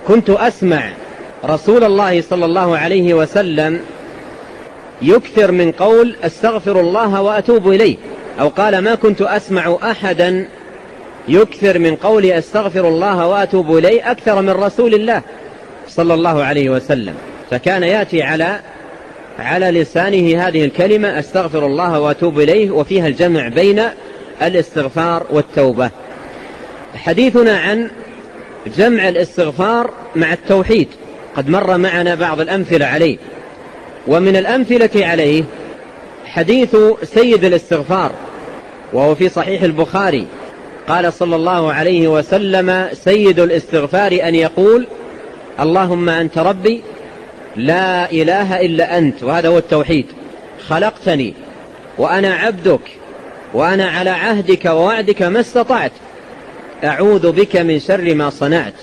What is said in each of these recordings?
كنت أسمع رسول الله صلى الله عليه وسلم يكثر من قول استغفر الله وأتوب إليه، أو قال ما كنت أسمع أحدا يكثر من قول استغفر الله وأتوب إليه أكثر من رسول الله صلى الله عليه وسلم. فكان يأتي على لسانه هذه الكلمة استغفر الله وأتوب إليه، وفيها الجمع بين الاستغفار والتوبة. حديثنا عن جمع الاستغفار مع التوحيد قد مر معنا بعض الأمثلة عليه، ومن الأمثلة عليه حديث سيد الاستغفار، وهو في صحيح البخاري. قال صلى الله عليه وسلم سيد الاستغفار أن يقول اللهم أنت ربي لا إله إلا أنت، وهذا هو التوحيد، خلقتني وأنا عبدك وأنا على عهدك ووعدك ما استطعت، أعوذ بك من شر ما صنعت،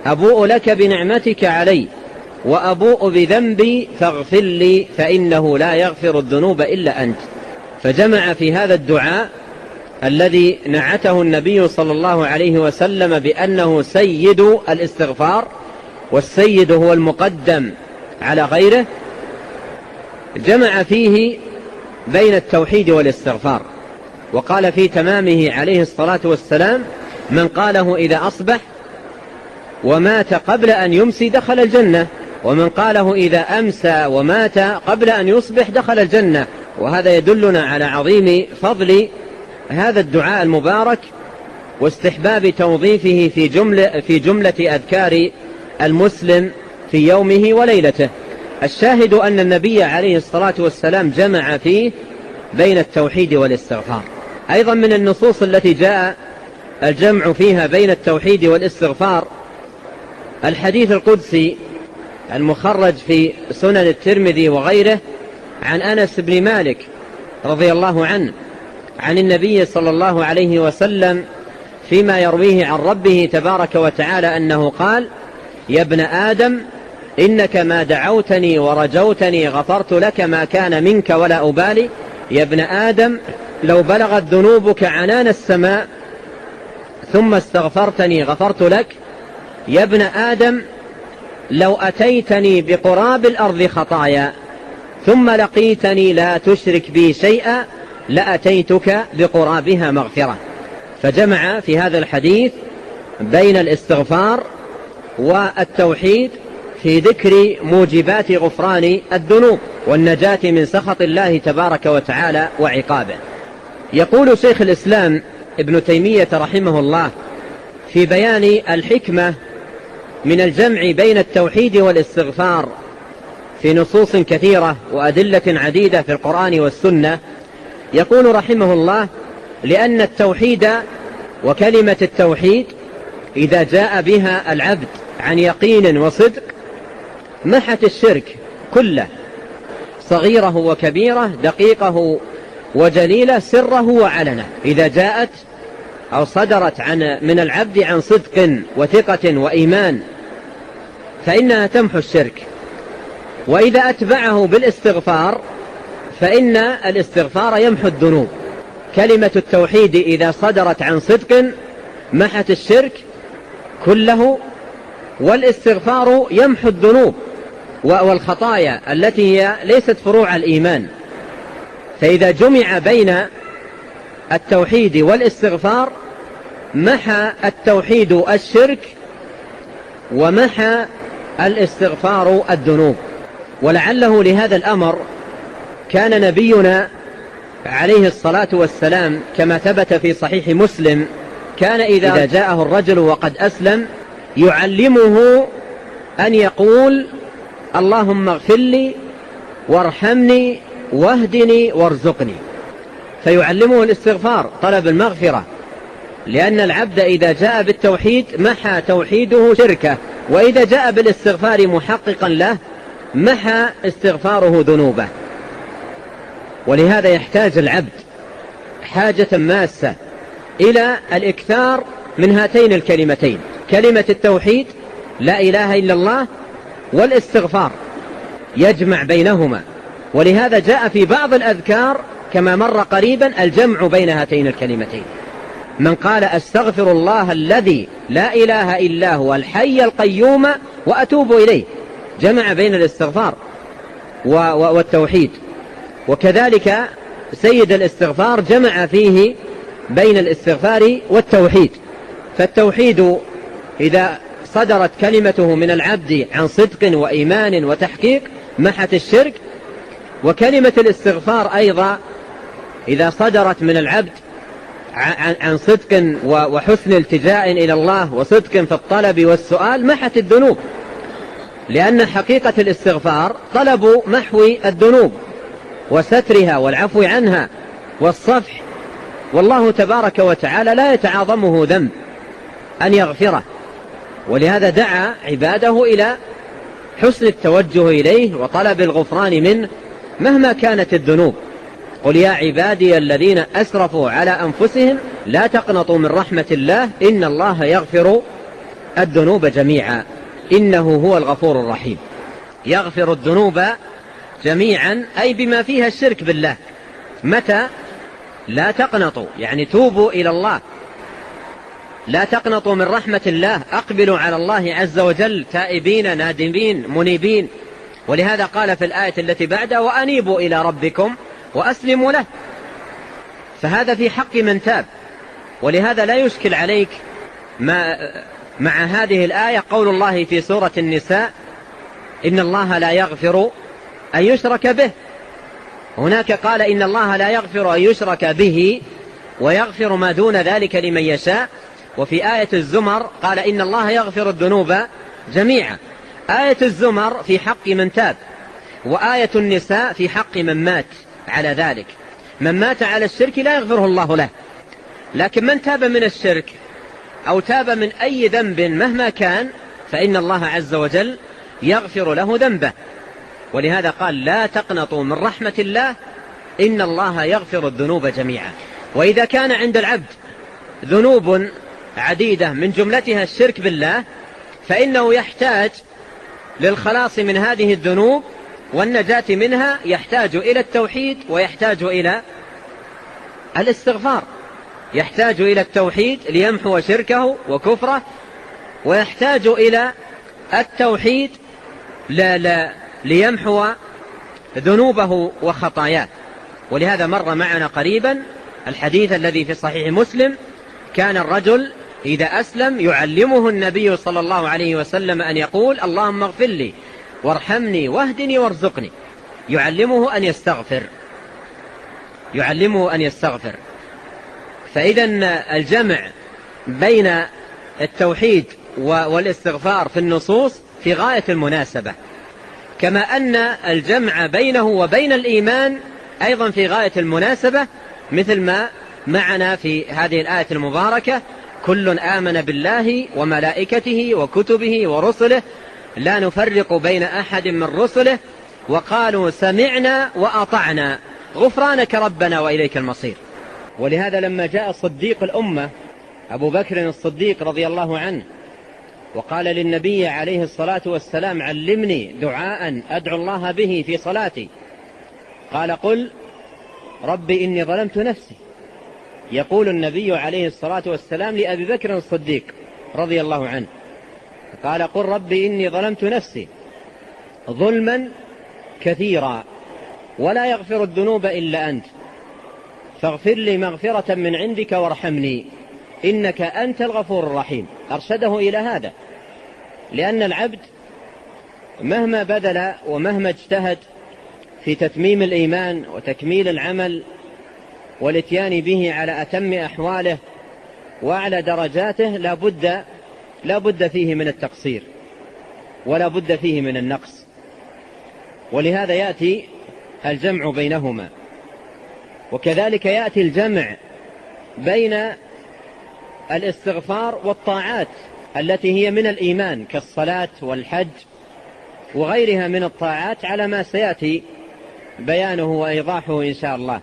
أبوء لك بنعمتك علي وأبوء بذنبي فاغفر لي فإنه لا يغفر الذنوب إلا أنت. فجمع في هذا الدعاء الذي نعته النبي صلى الله عليه وسلم بأنه سيد الاستغفار، والسيد هو المقدم على غيره، جمع فيه بين التوحيد والاستغفار. وقال في تمامه عليه الصلاة والسلام من قاله إذا أصبح ومات قبل أن يمسي دخل الجنة، ومن قاله إذا أمسى ومات قبل أن يصبح دخل الجنة. وهذا يدلنا على عظيم فضل هذا الدعاء المبارك واستحباب توظيفه في جملة أذكار المسلم في يومه وليلته. الشاهد أن النبي عليه الصلاة والسلام جمع فيه بين التوحيد والاستغفار. أيضا من النصوص التي جاء الجمع فيها بين التوحيد والاستغفار الحديث القدسي المخرج في سنن الترمذي وغيره عن أنس بن مالك رضي الله عنه عن النبي صلى الله عليه وسلم فيما يرويه عن ربه تبارك وتعالى أنه قال يا ابن آدم إنك ما دعوتني ورجوتني غفرت لك ما كان منك ولا أبالي. يا ابن آدم لو بلغت ذنوبك عنان السماء ثم استغفرتني غفرت لك. يا ابن آدم لو أتيتني بقراب الأرض خطايا ثم لقيتني لا تشرك بي شيئا لأتيتك بقرابها مغفرة. فجمع في هذا الحديث بين الاستغفار والتوحيد في ذكر موجبات غفران الذنوب والنجاة من سخط الله تبارك وتعالى وعقابه. يقول شيخ الإسلام ابن تيمية رحمه الله في بيان الحكمة من الجمع بين التوحيد والاستغفار في نصوص كثيرة وأدلة عديدة في القرآن والسنة، يقول رحمه الله لأن التوحيد وكلمة التوحيد إذا جاء بها العبد عن يقين وصدق محت الشرك كله، صغيره وكبيره، دقيقه وجليله، سره وعلنه. إذا جاءت أو صدرت من العبد عن صدق وثقة وإيمان فإنها تمحو الشرك. وإذا أتبعه بالاستغفار فإن الاستغفار يمحو الذنوب. كلمة التوحيد إذا صدرت عن صدق محت الشرك كله، والاستغفار يمحو الذنوب والخطايا التي هي ليست فروع الإيمان. فإذا جمع بين التوحيد والاستغفار محى التوحيد الشرك ومحى الاستغفار الذنوب. ولعله لهذا الأمر كان نبينا عليه الصلاة والسلام كما ثبت في صحيح مسلم كان إذا جاءه الرجل وقد أسلم يعلمه أن يقول اللهم اغفر لي وارحمني واهدني وارزقني، فيعلمه الاستغفار طلب المغفرة، لأن العبد إذا جاء بالتوحيد محى توحيده شركه، وإذا جاء بالاستغفار محققا له محى استغفاره ذنوبه. ولهذا يحتاج العبد حاجة ماسة إلى الإكثار من هاتين الكلمتين، كلمة التوحيد لا إله إلا الله والاستغفار، يجمع بينهما. ولهذا جاء في بعض الأذكار كما مر قريبا الجمع بين هاتين الكلمتين. من قال أستغفر الله الذي لا إله إلا هو الحي القيوم وأتوب إليه، جمع بين الاستغفار والتوحيد. وكذلك سيد الاستغفار جمع فيه بين الاستغفار والتوحيد. فالتوحيد إذا صدرت كلمته من العبد عن صدق وإيمان وتحقيق محت الشرك، وكلمة الاستغفار أيضا إذا صدرت من العبد عن صدق وحسن التجاء إلى الله وصدق في الطلب والسؤال محت الذنوب، لأن حقيقة الاستغفار طلب محو الذنوب وسترها والعفو عنها والصفح، والله تبارك وتعالى لا يتعاظمه ذنب أن يغفره، ولهذا دعا عباده إلى حسن التوجه إليه وطلب الغفران منه مهما كانت الذنوب. قل يا عبادي الذين أسرفوا على أنفسهم لا تقنطوا من رحمة الله إن الله يغفر الذنوب جميعا إنه هو الغفور الرحيم. يغفر الذنوب جميعا أي بما فيها الشرك بالله. متى؟ لا تقنطوا، يعني توبوا إلى الله، لا تقنطوا من رحمة الله، أقبلوا على الله عز وجل تائبين نادمين منيبين. ولهذا قال في الآية التي بعدها وأنيبوا إلى ربكم وأسلموا له، فهذا في حق من تاب. ولهذا لا يشكل عليك مع هذه الآية قول الله في سورة النساء إن الله لا يغفر أن يشرك به. هناك قال إن الله لا يغفر أن يشرك به ويغفر ما دون ذلك لمن يشاء. وفي آية الزمر قال إن الله يغفر الذنوب جميعا. آية الزمر في حق من تاب، وآية النساء في حق من مات على ذلك. من مات على الشرك لا يغفره الله له، لكن من تاب من الشرك أو تاب من أي ذنب مهما كان فإن الله عز وجل يغفر له ذنبه. ولهذا قال لا تقنطوا من رحمة الله إن الله يغفر الذنوب جميعا. وإذا كان عند العبد ذنوب عديدة من جملتها الشرك بالله فإنه يحتاج للخلاص من هذه الذنوب والنجاة منها، يحتاج إلى التوحيد ويحتاج إلى الاستغفار. يحتاج إلى التوحيد ليمحو شركه وكفره، ويحتاج إلى التوحيد ليمحو ذنوبه وخطاياه. ولهذا مر معنا قريبا الحديث الذي في صحيح مسلم كان الرجل إذا أسلم يعلمه النبي صلى الله عليه وسلم أن يقول اللهم اغفر لي وارحمني واهدني وارزقني. يعلمه أن يستغفر. فإذا الجمع بين التوحيد والاستغفار في النصوص في غاية المناسبة، كما أن الجمع بينه وبين الإيمان أيضا في غاية المناسبة، مثل ما معنا في هذه الآية المباركة كل آمن بالله وملائكته وكتبه ورسله لا نفرق بين أحد من رسله وقالوا سمعنا وأطعنا غفرانك ربنا وإليك المصير. ولهذا لما جاء صديق الأمة أبو بكر الصديق رضي الله عنه وقال للنبي عليه الصلاة والسلام علمني دعاء أدعو الله به في صلاتي، قال قل ربي إني ظلمت نفسي. يقول النبي عليه الصلاة والسلام لأبي بكر الصديق رضي الله عنه قال قل ربي إني ظلمت نفسي ظلما كثيرا ولا يغفر الذنوب إلا أنت فاغفر لي مغفرة من عندك وارحمني إنك أنت الغفور الرحيم. أرشده إلى هذا، لأن العبد مهما بذل ومهما اجتهد في تتميم الإيمان وتكميل العمل والاتيان به على أتم أحواله وأعلى درجاته لا بد فيه من التقصير ولا بد فيه من النقص. ولهذا يأتي الجمع بينهما، وكذلك يأتي الجمع بين الاستغفار والطاعات التي هي من الإيمان كالصلاة والحج وغيرها من الطاعات على ما سيأتي بيانه وإيضاحه إن شاء الله.